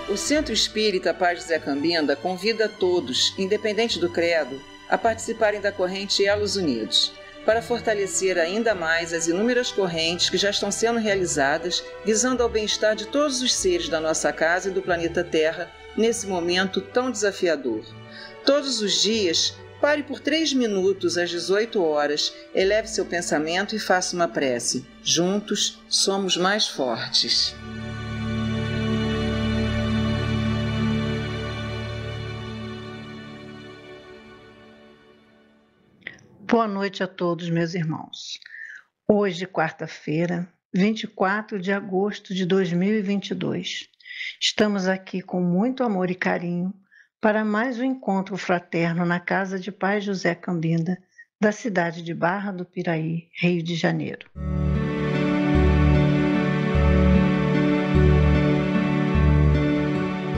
O Centro Espírita Paz José Cambinda convida a todos, independente do credo, a participarem da corrente Elos Unidos, para fortalecer ainda mais as inúmeras correntes que já estão sendo realizadas, visando ao bem-estar de todos os seres da nossa casa e do planeta Terra, nesse momento tão desafiador. Todos os dias, pare por 3 minutos às 18 horas, eleve seu pensamento e faça uma prece. Juntos, somos mais fortes. Boa noite a todos, meus irmãos. Hoje, quarta-feira, 24 de agosto de 2022. Estamos aqui com muito amor e carinho para mais um encontro fraterno na Casa de Paz José Cambinda, da cidade de Barra do Piraí, Rio de Janeiro.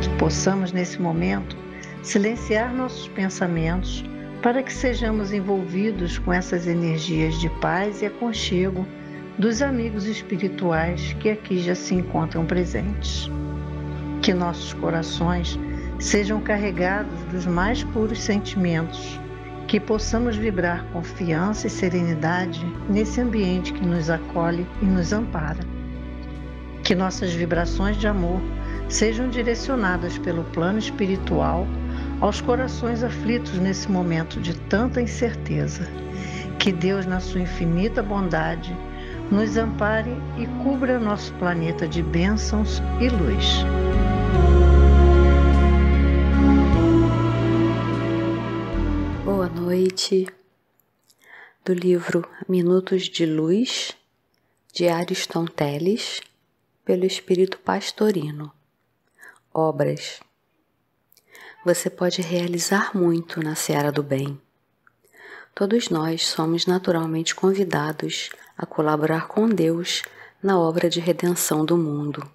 Que possamos, nesse momento, silenciar nossos pensamentos para que sejamos envolvidos com essas energias de paz e aconchego dos amigos espirituais que aqui já se encontram presentes. Que nossos corações sejam carregados dos mais puros sentimentos, que possamos vibrar confiança e serenidade nesse ambiente que nos acolhe e nos ampara. Que nossas vibrações de amor sejam direcionadas pelo plano espiritual aos corações aflitos nesse momento de tanta incerteza. Que Deus, na sua infinita bondade, nos ampare e cubra nosso planeta de bênçãos e luz. Boa noite. Do livro Minutos de Luz, de Ariston Teles, pelo Espírito Pastorino. Obras. Você pode realizar muito na seara do bem. Todos nós somos naturalmente convidados a colaborar com Deus na obra de redenção do mundo.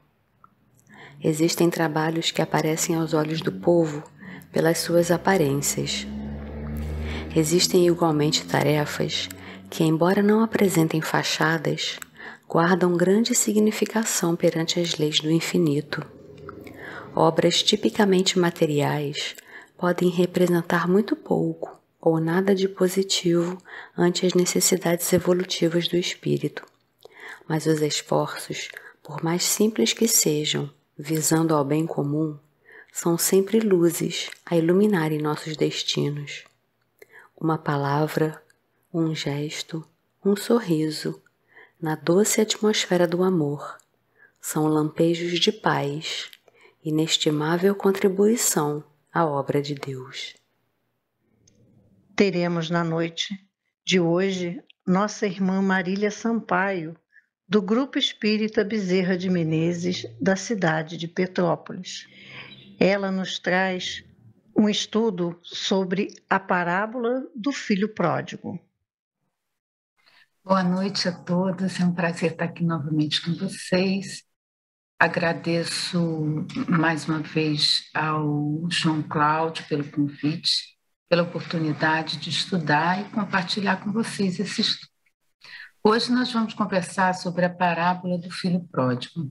Existem trabalhos que aparecem aos olhos do povo pelas suas aparências. Existem igualmente tarefas que, embora não apresentem fachadas, guardam grande significação perante as leis do infinito. Obras tipicamente materiais podem representar muito pouco ou nada de positivo ante as necessidades evolutivas do espírito. Mas os esforços, por mais simples que sejam, visando ao bem comum, são sempre luzes a iluminarem nossos destinos. Uma palavra, um gesto, um sorriso, na doce atmosfera do amor, são lampejos de paz, inestimável contribuição à obra de Deus. Teremos na noite de hoje nossa irmã Marília Sampaio, do Grupo Espírita Bezerra de Menezes, da cidade de Petrópolis. Ela nos traz um estudo sobre a parábola do filho pródigo. Boa noite a todos, é um prazer estar aqui novamente com vocês. Agradeço mais uma vez ao João Cláudio pelo convite, pela oportunidade de estudar e compartilhar com vocês esse estudo. Hoje nós vamos conversar sobre a parábola do filho pródigo.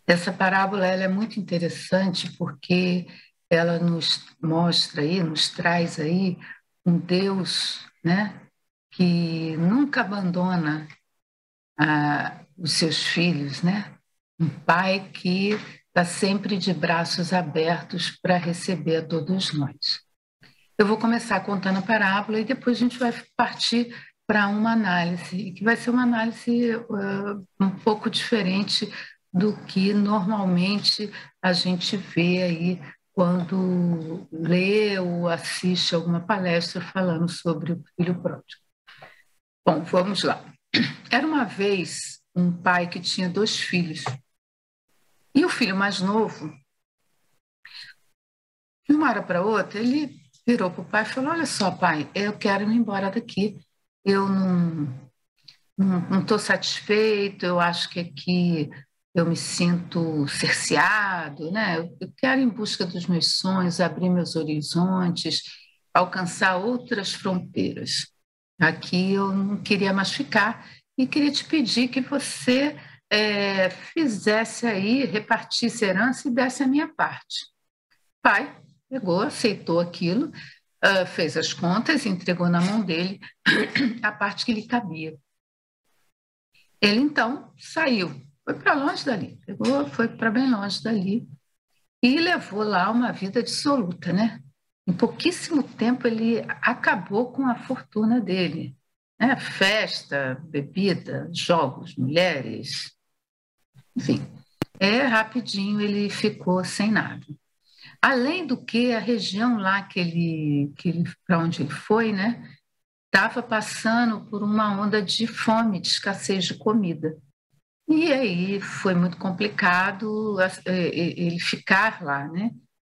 Essa parábola ela é muito interessante porque ela nos mostra aí, nos traz aí um Deus, né, que nunca abandona os seus filhos, né? Um pai que está sempre de braços abertos para receber a todos nós. Eu vou começar contando a parábola e depois a gente vai partir para uma análise, que vai ser uma análise um pouco diferente do que normalmente a gente vê aí quando lê ou assiste alguma palestra falando sobre o filho pródigo. Bom, vamos lá. Era uma vez um pai que tinha 2 filhos. E o filho mais novo, de uma hora para outra, ele virou para o pai e falou: olha só, pai, eu quero ir embora daqui. Eu não estou satisfeito, eu acho que aqui eu me sinto cerceado, né? Eu quero ir em busca dos meus sonhos, abrir meus horizontes, alcançar outras fronteiras. Aqui eu não queria mais ficar e queria te pedir que você fizesse aí, repartisse a herança e desse a minha parte. O pai pegou, aceitou aquilo, fez as contas e entregou na mão dele a parte que lhe cabia. Ele, então, saiu, foi para longe dali, foi para bem longe dali e levou lá uma vida dissoluta, né? Em pouquíssimo tempo ele acabou com a fortuna dele, né? Festa, bebida, jogos, mulheres, enfim, rapidinho ele ficou sem nada. Além do que, a região lá para onde ele foi, né, estava passando por uma onda de fome, de escassez de comida. E aí foi muito complicado ele ficar lá, né?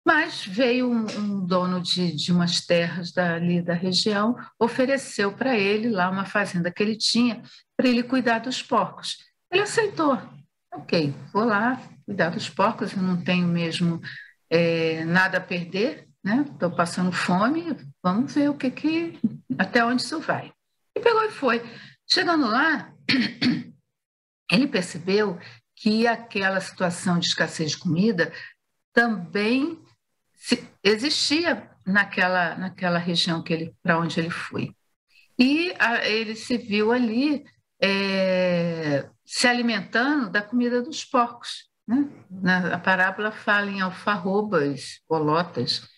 Mas veio um dono de umas terras dali da região, ofereceu para ele lá uma fazenda que ele tinha, para ele cuidar dos porcos. Ele aceitou. Ok, vou lá cuidar dos porcos, eu não tenho mesmo nada a perder, né? Estou passando fome, vamos ver até onde isso vai. E pegou e foi. Chegando lá, ele percebeu que aquela situação de escassez de comida também existia naquela região para onde ele foi. E ele se viu ali se alimentando da comida dos porcos, né? A parábola fala em alfarrobas, bolotas,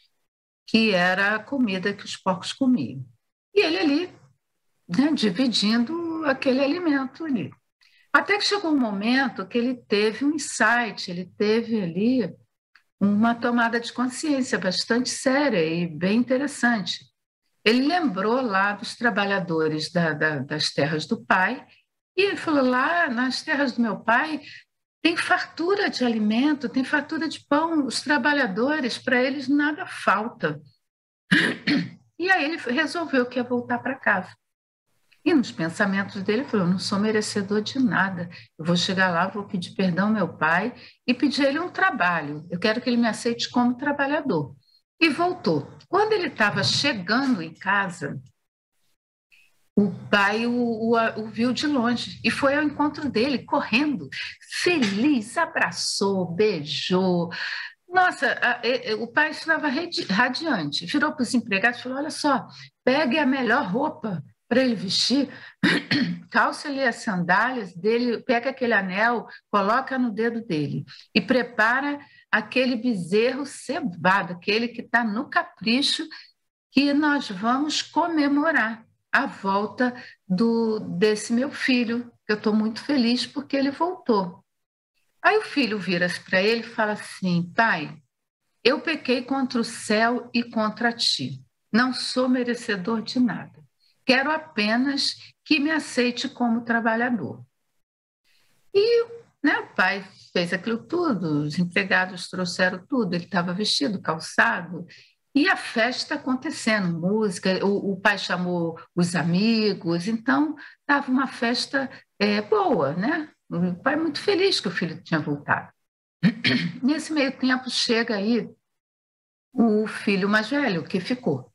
que era a comida que os porcos comiam. E ele ali, né, dividindo aquele alimento ali. Até que chegou um momento que ele teve um insight, ele teve ali uma tomada de consciência bastante séria e bem interessante. Ele lembrou lá dos trabalhadores das terras do pai e ele falou, lá nas terras do meu pai tem fartura de alimento, tem fartura de pão, os trabalhadores, para eles nada falta. E aí ele resolveu que ia voltar para casa. E nos pensamentos dele, ele falou, eu não sou merecedor de nada, eu vou chegar lá, vou pedir perdão ao meu pai e pedir a ele um trabalho, eu quero que ele me aceite como trabalhador. E voltou. Quando ele estava chegando em casa, o pai o viu de longe e foi ao encontro dele, correndo, feliz, abraçou, beijou. Nossa, o pai estava radiante, virou para os empregados e falou, olha só, pegue a melhor roupa para ele vestir, calça-lhe as sandálias dele, pega aquele anel, coloca no dedo dele e prepara aquele bezerro cevado, aquele que está no capricho, que nós vamos comemorar a volta desse meu filho, que eu estou muito feliz porque ele voltou. Aí o filho vira-se para ele e fala assim, pai, eu pequei contra o céu e contra ti, não sou merecedor de nada. Quero apenas que me aceite como trabalhador. E, né, o pai fez aquilo tudo, os empregados trouxeram tudo, ele estava vestido, calçado, e a festa acontecendo, música, o pai chamou os amigos, então estava uma festa boa, né? O pai muito feliz que o filho tinha voltado. Nesse meio tempo chega aí o filho mais velho, que ficou.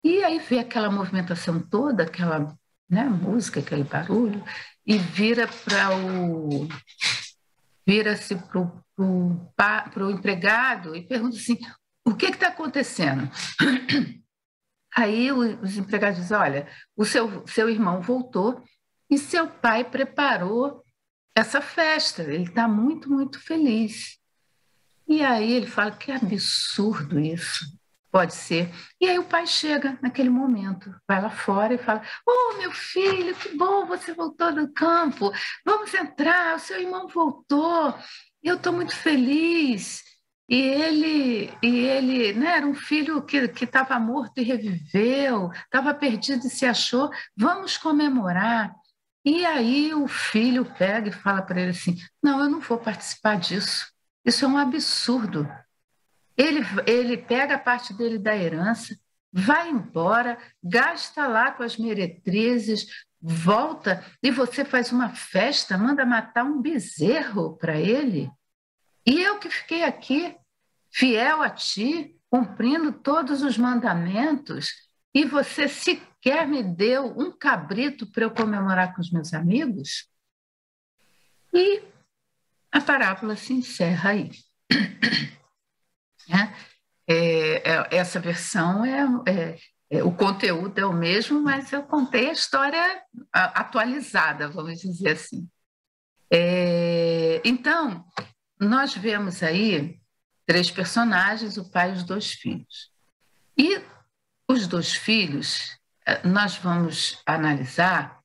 E aí vê aquela movimentação toda, aquela, né, música, aquele barulho, e vira-se para o empregado e pergunta assim, o que está acontecendo? Aí os empregados dizem, olha, o seu irmão voltou e seu pai preparou essa festa, ele está muito, muito feliz. E aí ele fala, que absurdo isso. Pode ser. E aí o pai chega naquele momento, vai lá fora e fala, oh, meu filho, que bom, você voltou do campo, vamos entrar, o seu irmão voltou, eu estou muito feliz. E ele, né, era um filho que estava morto e reviveu, estava perdido e se achou, vamos comemorar. E aí o filho pega e fala para ele assim, não, eu não vou participar disso, isso é um absurdo. Ele pega a parte dele da herança, vai embora, gasta lá com as meretrizes, volta e você faz uma festa, manda matar um bezerro para ele. E eu que fiquei aqui, fiel a ti, cumprindo todos os mandamentos, e você sequer me deu um cabrito para eu comemorar com os meus amigos? E a parábola se encerra aí. Né? Essa versão o conteúdo é o mesmo, mas eu contei a história atualizada, vamos dizer assim. Então, nós vemos aí 3 personagens, o pai e os 2 filhos. E os 2 filhos, nós vamos analisar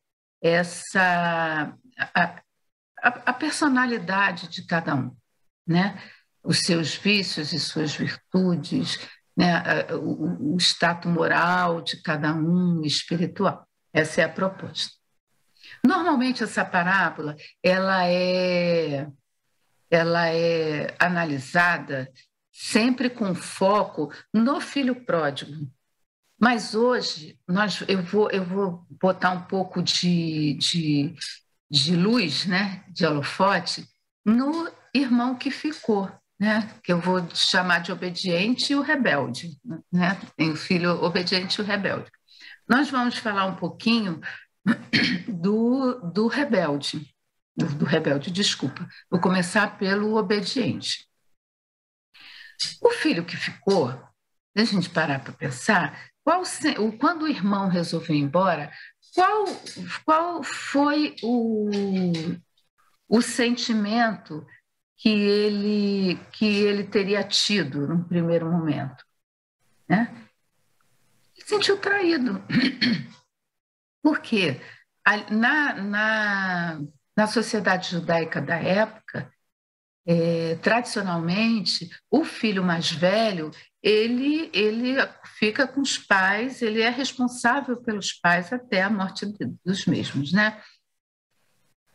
a personalidade de cada um, né? Os seus vícios e suas virtudes, né? O status moral de cada um, espiritual. Essa é a proposta. Normalmente, essa parábola ela é analisada sempre com foco no filho pródigo. Mas hoje eu vou botar um pouco de luz, né, de holofote, no irmão que ficou, né, que eu vou chamar de obediente e o rebelde. Né? Tem o filho obediente e o rebelde. Nós vamos falar um pouquinho do rebelde. Do rebelde, desculpa. Vou começar pelo obediente. O filho que ficou, deixa a gente parar para pensar, quando o irmão resolveu ir embora, qual foi o sentimento que ele teria tido no primeiro momento? Né? Ele se sentiu traído. Por quê? Na sociedade judaica da época, tradicionalmente, o filho mais velho, ele fica com os pais, ele é responsável pelos pais até a morte dos mesmos, né?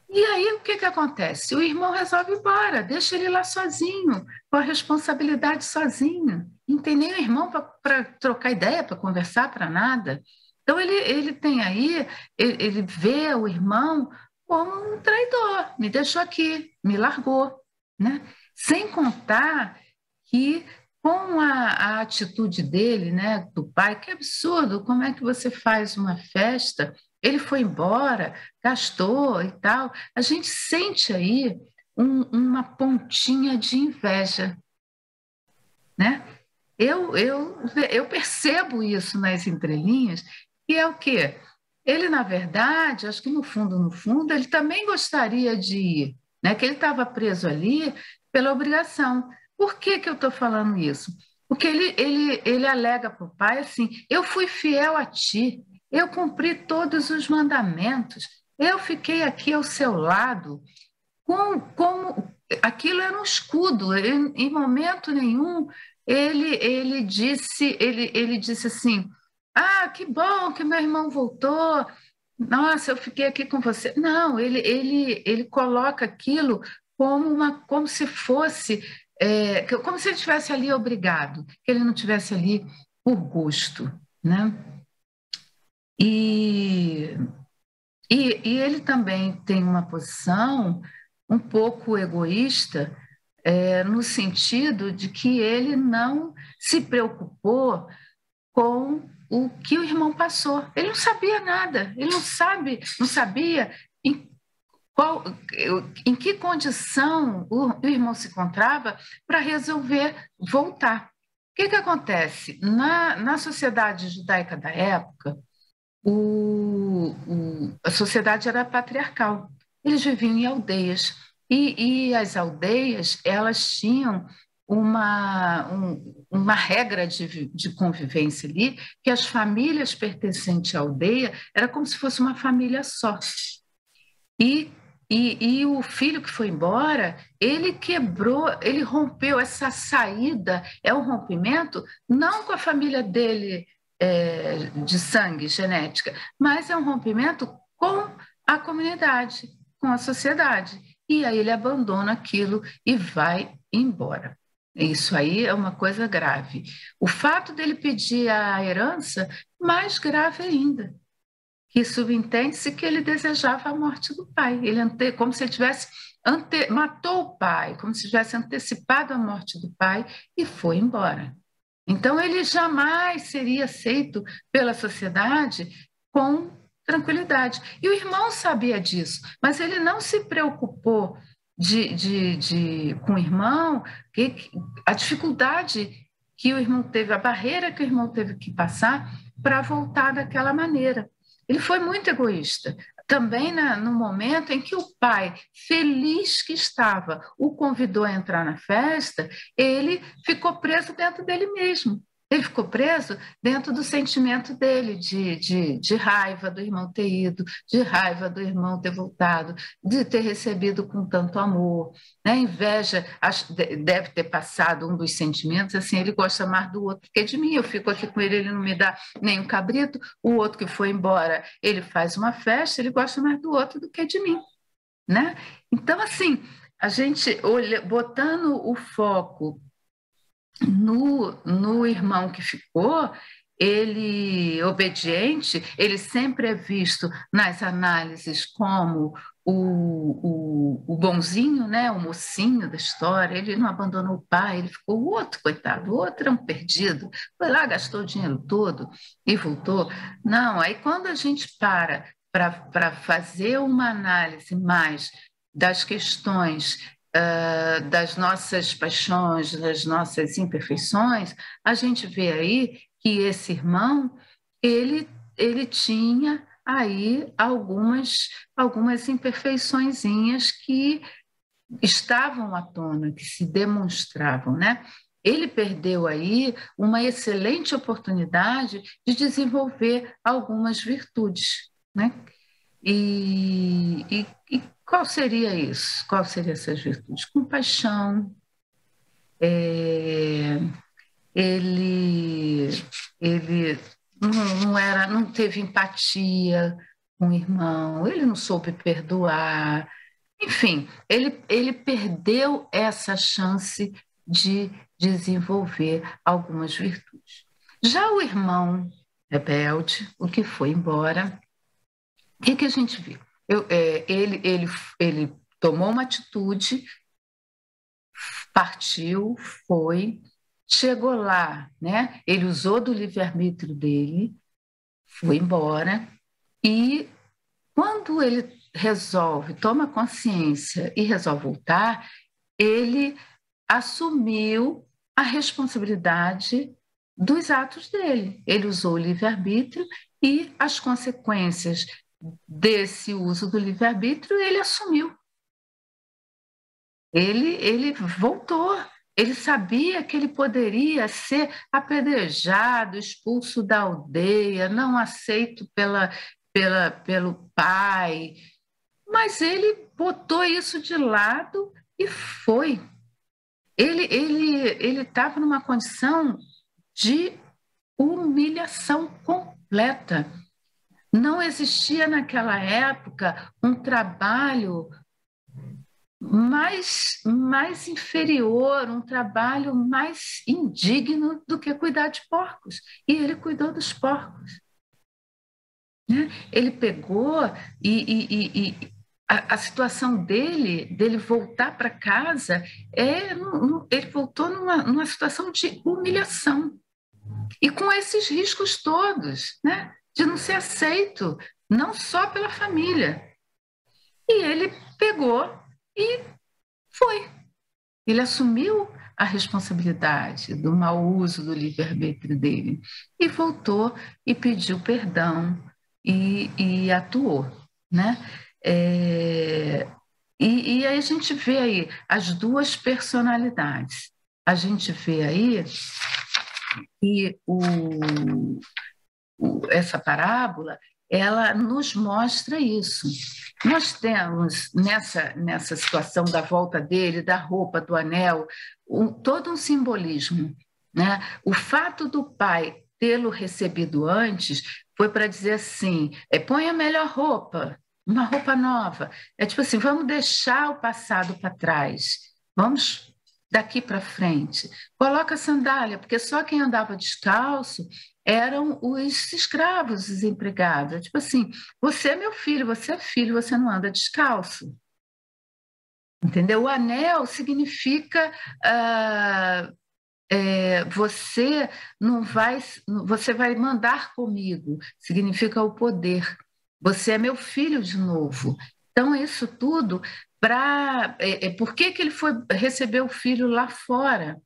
E aí, o que acontece? O irmão resolve ir embora, deixa ele lá sozinho, com a responsabilidade sozinho. Não tem nem o irmão para trocar ideia, para conversar, para nada. Então, ele tem aí, ele vê o irmão como um traidor, me deixou aqui, me largou. Né? Sem contar que com a atitude dele, né, do pai, que absurdo, como é que você faz uma festa? Ele foi embora, gastou e tal. A gente sente aí uma pontinha de inveja. Né? Eu percebo isso nas entrelinhas, que é o quê? Ele, na verdade, acho que no fundo, ele também gostaria de ir, né? Que ele estava preso ali pela obrigação. Por que eu estou falando isso? Porque ele alega para o pai assim, eu fui fiel a ti, eu cumpri todos os mandamentos, eu fiquei aqui ao seu lado, como aquilo era um escudo, em momento nenhum ele disse assim, que bom que meu irmão voltou, nossa, eu fiquei aqui com você. Não, ele coloca aquilo como se fosse, como se ele estivesse ali obrigado, que ele não estivesse ali por gosto. Né? E ele também tem uma posição um pouco egoísta, no sentido de que ele não se preocupou com o que o irmão passou. Ele não sabia nada, ele não sabia em que condição o irmão se encontrava para resolver voltar. O que acontece? Na sociedade judaica da época, a sociedade era patriarcal. Eles viviam em aldeias. E as aldeias, elas tinham uma regra de convivência ali, que as famílias pertencentes à aldeia era como se fosse uma família só. E o filho que foi embora, ele rompeu essa saída, é um rompimento não com a família dele de sangue, genética, mas é um rompimento com a comunidade, com a sociedade. E aí ele abandona aquilo e vai embora. Isso aí é uma coisa grave. O fato dele pedir a herança, mais grave ainda, que subentende-se que ele desejava a morte do pai. Ele como se ele tivesse matou o pai, como se tivesse antecipado a morte do pai e foi embora. Então ele jamais seria aceito pela sociedade com tranquilidade. E o irmão sabia disso, mas ele não se preocupou com o irmão, a dificuldade que o irmão teve, a barreira que o irmão teve que passar para voltar daquela maneira. Ele foi muito egoísta. Também no momento em que o pai, feliz que estava, o convidou a entrar na festa, ele ficou preso dentro dele mesmo. Ele ficou preso dentro do sentimento dele, de raiva do irmão ter ido, de raiva do irmão ter voltado, de ter recebido com tanto amor. Né? Inveja deve ter passado um dos sentimentos, assim, ele gosta mais do outro que de mim, eu fico aqui com ele, ele não me dá nem um cabrito, o outro que foi embora, ele faz uma festa, ele gosta mais do outro do que de mim. Né? Então, assim, a gente botando o foco no irmão que ficou, ele obediente, ele sempre é visto nas análises como o bonzinho, né? O mocinho da história. Ele não abandonou o pai, ele ficou o outro, coitado, o outro é um perdido, foi lá, gastou o dinheiro todo e voltou. Não, aí quando a gente para fazer uma análise mais das questões das nossas paixões, das nossas imperfeições, a gente vê aí que esse irmão, ele tinha aí algumas imperfeiçõezinhas que estavam à tona, que se demonstravam, né? Ele perdeu aí uma excelente oportunidade de desenvolver algumas virtudes, né? E qual seria isso? Qual seria essas virtudes? Compaixão. Ele não teve empatia com o irmão, ele não soube perdoar. Enfim, ele perdeu essa chance de desenvolver algumas virtudes. Já o irmão rebelde, o que foi embora, o que a gente viu? Ele tomou uma atitude, partiu, foi, chegou lá, né? Ele usou do livre-arbítrio dele, foi embora, e quando ele toma consciência e resolve voltar, ele assumiu a responsabilidade dos atos dele. Ele usou o livre-arbítrio e as consequências desse uso do livre-arbítrio ele assumiu. Ele voltou. Ele sabia que ele poderia ser apedrejado, expulso da aldeia, não aceito pelo pai, mas ele botou isso de lado e foi. Ele estava numa condição de humilhação completa. Não existia naquela época um trabalho mais inferior, um trabalho mais indigno do que cuidar de porcos. E ele cuidou dos porcos. Né? Ele pegou e a situação dele voltar para casa, ele voltou numa situação de humilhação. E com esses riscos todos, né? De não ser aceito, não só pela família. E ele pegou e foi. Ele assumiu a responsabilidade do mau uso do livre-arbítrio dele e voltou e pediu perdão e atuou, né? E aí a gente vê aí as duas personalidades. A gente vê aí que essa parábola, ela nos mostra isso. Nós temos, nessa situação da volta dele, da roupa, do anel, todo um simbolismo. Né? O fato do pai tê-lo recebido antes foi para dizer assim, põe a melhor roupa, uma roupa nova. É tipo assim, vamos deixar o passado para trás, vamos daqui para frente. Coloca a sandália, porque só quem andava descalço eram os escravos, os empregados. Tipo assim, você é meu filho, você é filho, você não anda descalço. Entendeu? O anel significa você vai mandar comigo, significa o poder. Você é meu filho de novo. Então, isso tudo para... por que ele recebeu o filho lá fora?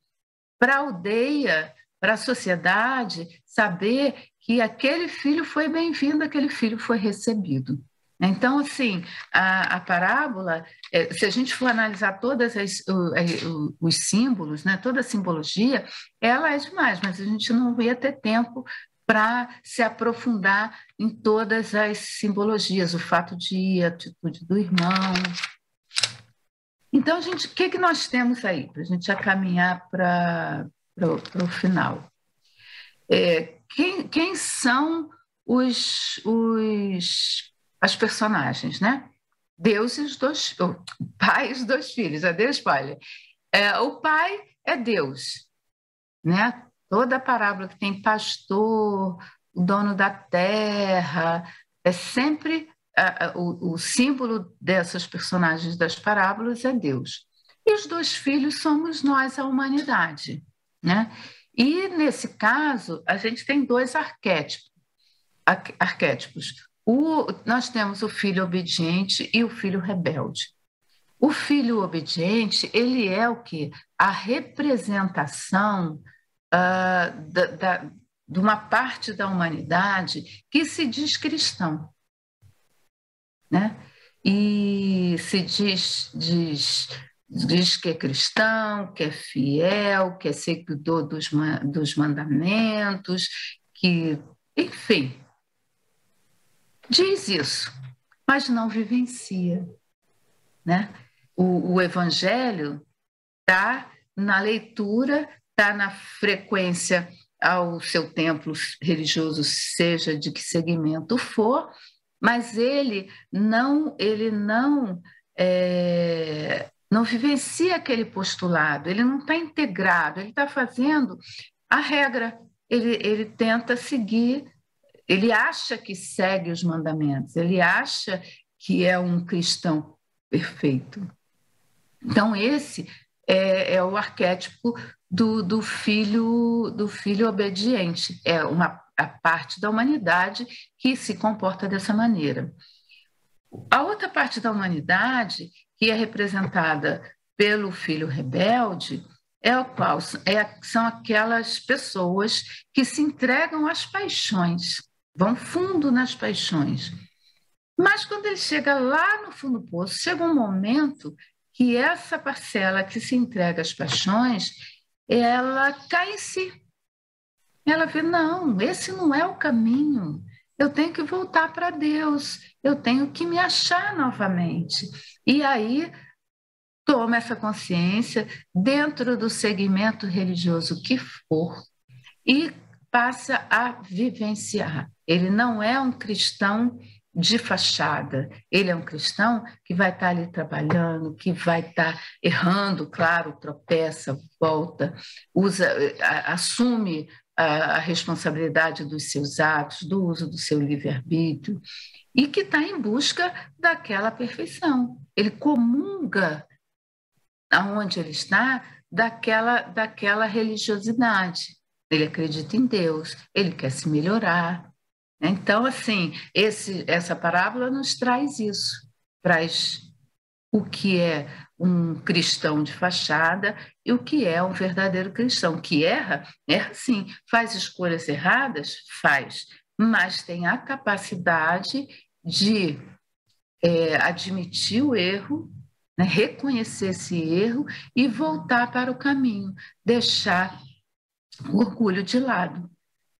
Para a aldeia, para a sociedade, saber que aquele filho foi bem-vindo, aquele filho foi recebido. Então, assim, a parábola, se a gente for analisar todos os símbolos, né, toda a simbologia, ela é demais, mas a gente não ia ter tempo para se aprofundar em todas as simbologias, o fato de ir, a atitude do irmão. Então, o que nós temos aí, para a gente já caminhar para o final? Quem são as personagens, né? Deus e o pai e os dois filhos, dei spoiler. O pai é Deus, né? Toda a parábola que tem pastor, o dono da terra, é sempre o símbolo dessas personagens das parábolas é Deus. E os dois filhos somos nós, a humanidade, né? E, nesse caso, a gente tem dois arquétipos. Nós temos o filho obediente e o filho rebelde. O filho obediente, ele é o quê? A representação de uma parte da humanidade que se diz cristão, né? E se diz que é cristão, que é fiel, que é seguidor dos mandamentos, que, enfim, diz isso, mas não vivencia, né? O evangelho está na leitura, está na frequência ao seu templo religioso, seja de que segmento for, mas ele não vivencia aquele postulado, ele não está integrado, ele está fazendo a regra, ele tenta seguir, ele acha que segue os mandamentos, ele acha que é um cristão perfeito. Então, esse é o arquétipo do filho obediente, a parte da humanidade que se comporta dessa maneira. A outra parte da humanidade, que é representada pelo filho rebelde, são aquelas pessoas que se entregam às paixões, vão fundo nas paixões. Mas quando ele chega lá no fundo do poço, chega um momento que essa parcela que se entrega às paixões, ela cai em si. Ela vê, não, esse não é o caminho, eu tenho que voltar para Deus, eu tenho que me achar novamente. E aí toma essa consciência dentro do segmento religioso que for e passa a vivenciar. Ele não é um cristão de fachada, ele é um cristão que vai estar ali trabalhando, que vai estar errando, claro, tropeça, volta, assume a responsabilidade dos seus atos, do uso do seu livre-arbítrio, e que está em busca daquela perfeição. Ele comunga aonde ele está daquela religiosidade. Ele acredita em Deus, ele quer se melhorar. Então, assim, essa parábola nos traz isso, traz o que é um cristão de fachada e o que é um verdadeiro cristão, que erra sim, faz escolhas erradas, faz, mas tem a capacidade de admitir o erro, né, reconhecer esse erro e voltar para o caminho, deixar o orgulho de lado.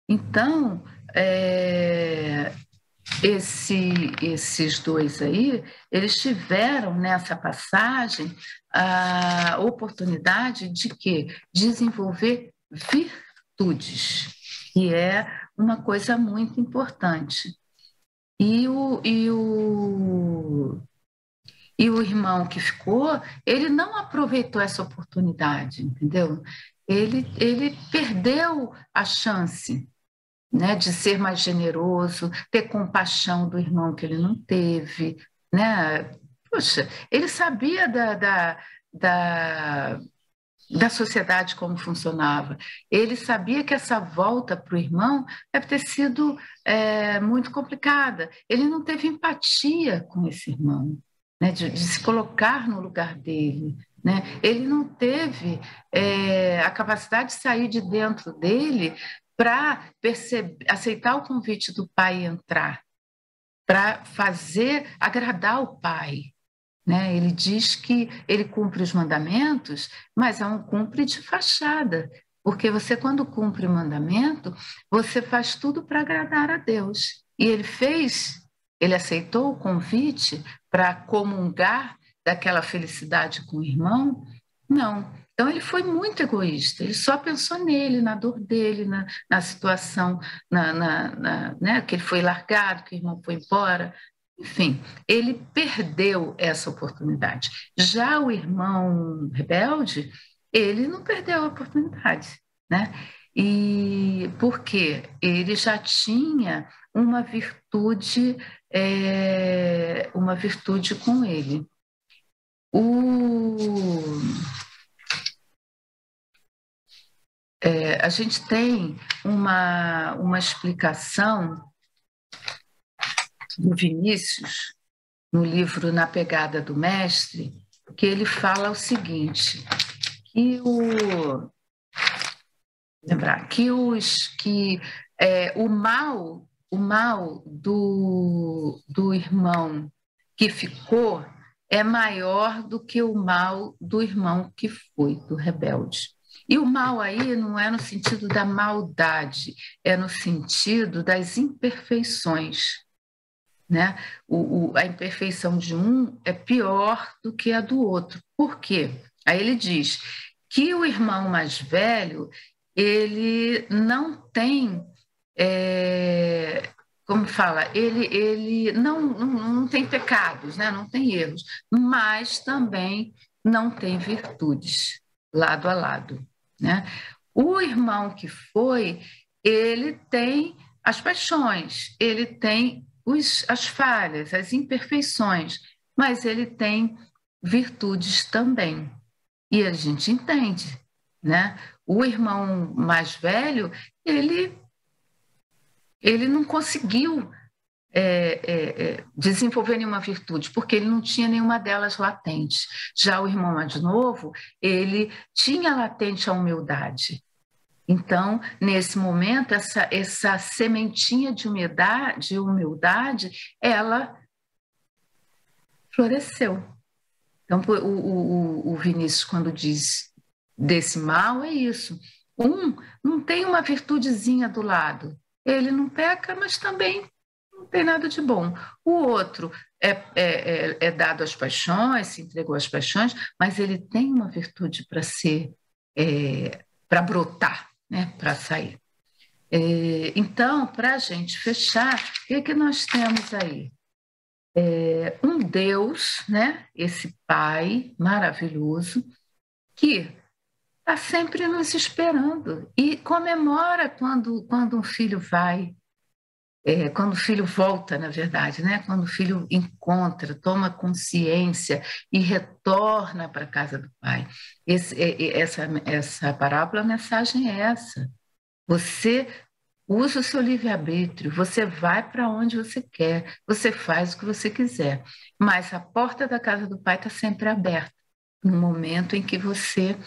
Então, esses dois aí, eles tiveram nessa passagem a oportunidade de quê? Desenvolver virtudes, que é uma coisa muito importante. E o irmão que ficou, ele não aproveitou essa oportunidade, entendeu? Ele perdeu a chance, né, de ser mais generoso, ter compaixão do irmão que ele não teve, né? Poxa, ele sabia da sociedade como funcionava. Ele sabia que essa volta para o irmão deve ter sido muito complicada. Ele não teve empatia com esse irmão. né? De se colocar no lugar dele, né? Ele não teve a capacidade de sair de dentro dele para aceitar o convite do pai e entrar, para agradar o pai, né? Ele diz que ele cumpre os mandamentos, mas é um cumpre de fachada, porque você, quando cumpre o mandamento, você faz tudo para agradar a Deus. E ele aceitou o convite para comungar daquela felicidade com o irmão? Não. Então, ele foi muito egoísta, ele só pensou nele, na dor dele, na situação, né, que ele foi largado, que o irmão foi embora. Enfim, ele perdeu essa oportunidade. Já o irmão rebelde, ele não perdeu a oportunidade, né? E porque ele já tinha uma virtude com ele. A gente tem uma explicação do Vinícius, no livro Na Pegada do Mestre, que ele fala o seguinte, que o mal do irmão que ficou é maior do que o mal do irmão que foi, do rebelde. E o mal aí não é no sentido da maldade, é no sentido das imperfeições, né? A imperfeição de um é pior do que a do outro. Por quê? Aí ele diz que o irmão mais velho, ele não tem, como fala, ele não tem pecados, né? Não tem erros, mas também não tem virtudes, lado a lado, né? O irmão que foi, ele tem as paixões, ele tem as falhas, as imperfeições, mas ele tem virtudes também. E a gente entende, né? O irmão mais velho, ele não conseguiu desenvolver nenhuma virtude, porque ele não tinha nenhuma delas latente. Já o irmão mais novo, ele tinha latente a humildade. Então, nesse momento, essa sementinha de humildade, ela floresceu. Então, o Vinícius, quando diz desse mal, é isso. Não tem uma virtudezinha do lado. Ele não peca, mas também não tem nada de bom. O outro é dado às paixões, se entregou às paixões, mas ele tem uma virtude para brotar, né, para sair. Então, para a gente fechar, o que nós temos aí? Um Deus, né, esse Pai maravilhoso, que está sempre nos esperando e comemora quando um filho vai, quando o filho volta, na verdade, né? Quando o filho encontra, toma consciência e retorna para a casa do pai. Essa parábola, a mensagem é essa. Você usa o seu livre-arbítrio, você vai para onde você quer, você faz o que você quiser, mas a porta da casa do pai está sempre aberta, no momento em que você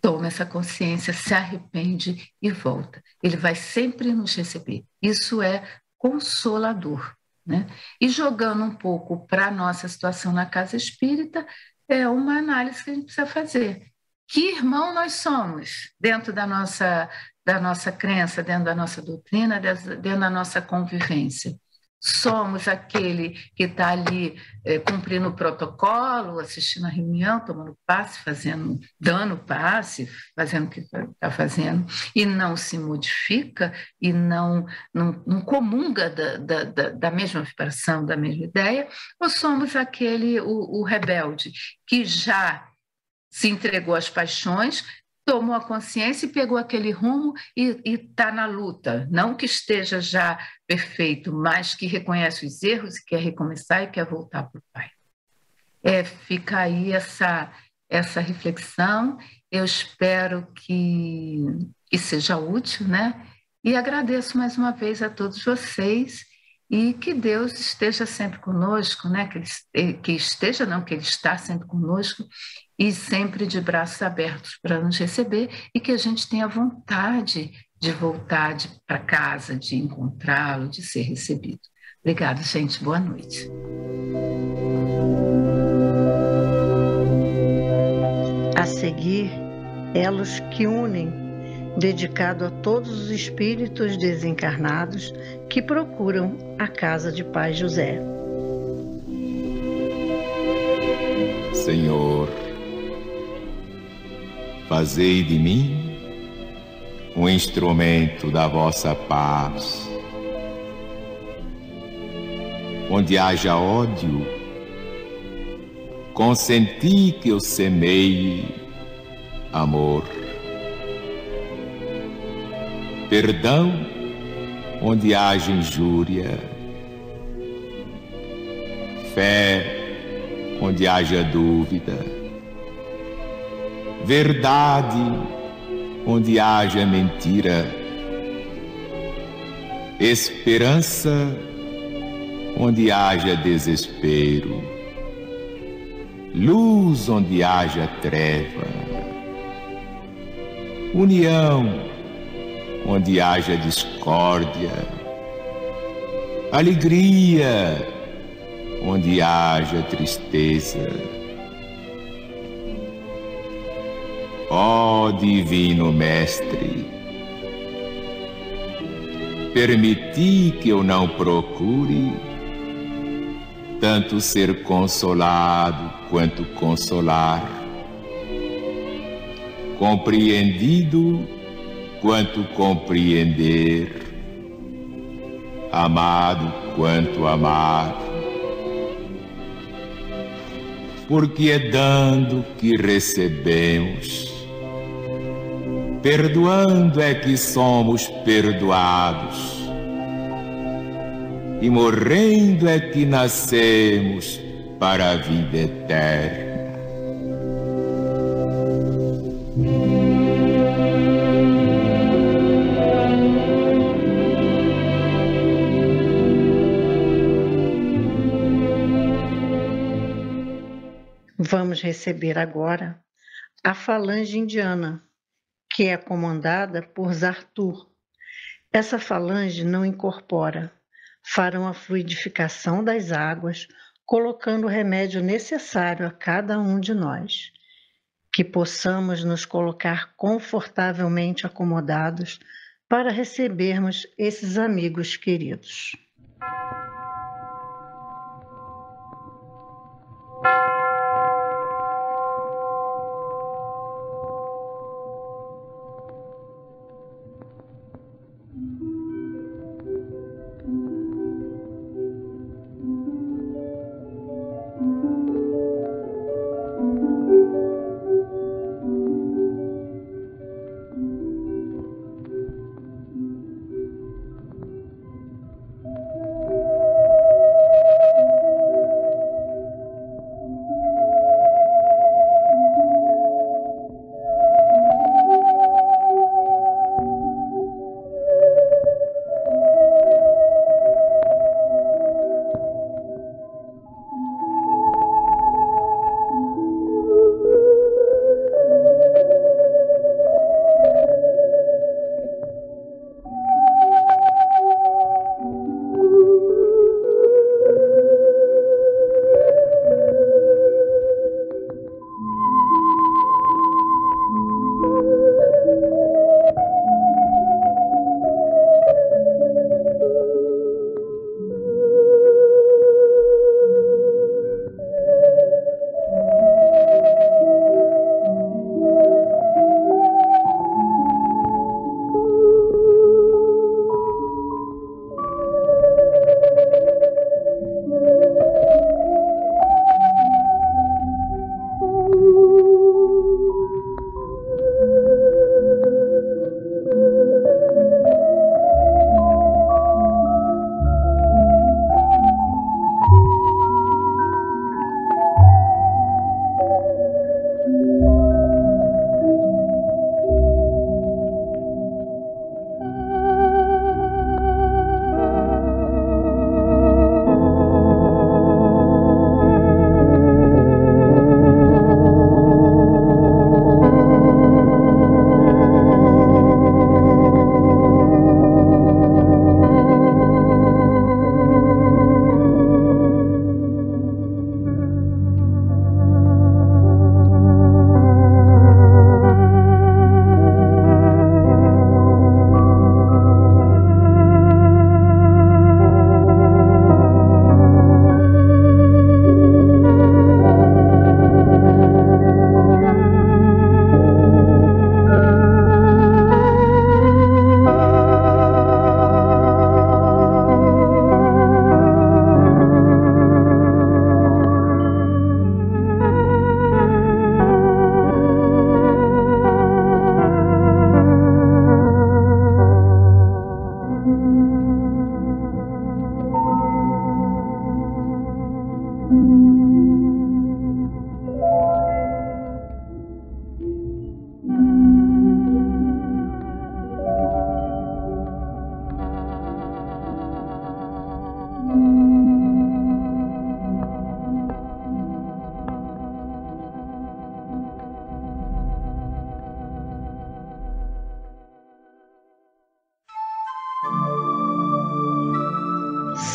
toma essa consciência, se arrepende e volta. Ele vai sempre nos receber. Isso é consolador, né? E jogando um pouco para a nossa situação na casa espírita, é uma análise que a gente precisa fazer. Que irmão nós somos dentro da nossa crença, dentro da nossa doutrina, dentro da nossa convivência? Somos aquele que está ali cumprindo o protocolo, assistindo a reunião, tomando passe, dando passe, fazendo o que está fazendo, e não se modifica e não comunga da mesma vibração, da mesma ideia, ou somos o rebelde que já se entregou às paixões, tomou a consciência e pegou aquele rumo e está na luta. Não que esteja já perfeito, mas que reconhece os erros e quer recomeçar e quer voltar para o Pai. Fica aí essa reflexão. Eu espero que seja útil, né? E agradeço mais uma vez a todos vocês e que Deus esteja sempre conosco, né? Que esteja, não, que Ele está sempre conosco e sempre de braços abertos para nos receber e que a gente tenha vontade de voltar para casa, de encontrá-lo, de ser recebido. Obrigada, gente. Boa noite. A seguir, Elos que unem, dedicado a todos os espíritos desencarnados que procuram a casa de Pai José. Senhor, fazei de mim um instrumento da vossa paz. Onde haja ódio, consenti que eu semeie amor. Perdão onde haja injúria, fé onde haja dúvida, verdade onde haja mentira, esperança onde haja desespero, luz onde haja treva, união onde haja discórdia, alegria onde haja tristeza. Ó Divino Mestre, permiti que eu não procure tanto ser consolado quanto consolar, compreendido quanto compreender, amado quanto amar, porque é dando que recebemos, perdoando é que somos perdoados, e morrendo é que nascemos para a vida eterna. Vamos receber agora a falange indiana, que é comandada por Zartur. Essa falange não incorpora. Farão a fluidificação das águas, colocando o remédio necessário a cada um de nós. Que possamos nos colocar confortavelmente acomodados para recebermos esses amigos queridos.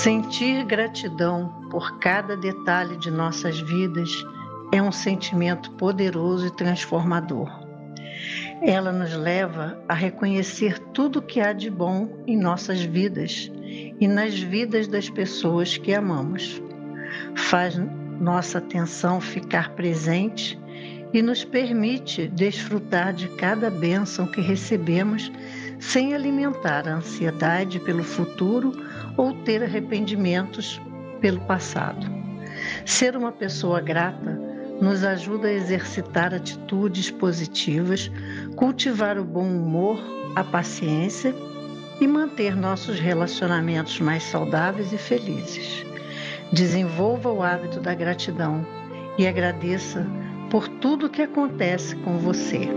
Sentir gratidão por cada detalhe de nossas vidas é um sentimento poderoso e transformador. Ela nos leva a reconhecer tudo que há de bom em nossas vidas e nas vidas das pessoas que amamos. Faz nossa atenção ficar presente e nos permite desfrutar de cada bênção que recebemos sem alimentar a ansiedade pelo futuro ou ter arrependimentos pelo passado. Ser uma pessoa grata nos ajuda a exercitar atitudes positivas, cultivar o bom humor, a paciência e manter nossos relacionamentos mais saudáveis e felizes. Desenvolva o hábito da gratidão e agradeça por tudo que acontece com você.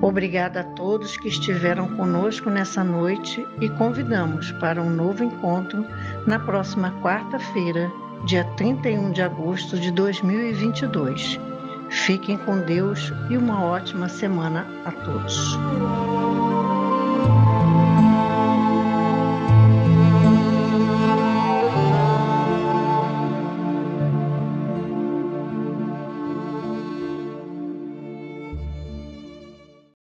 Obrigada a todos que estiveram conosco nessa noite e convidamos para um novo encontro na próxima quarta-feira, dia 31 de agosto de 2022. Fiquem com Deus e uma ótima semana a todos.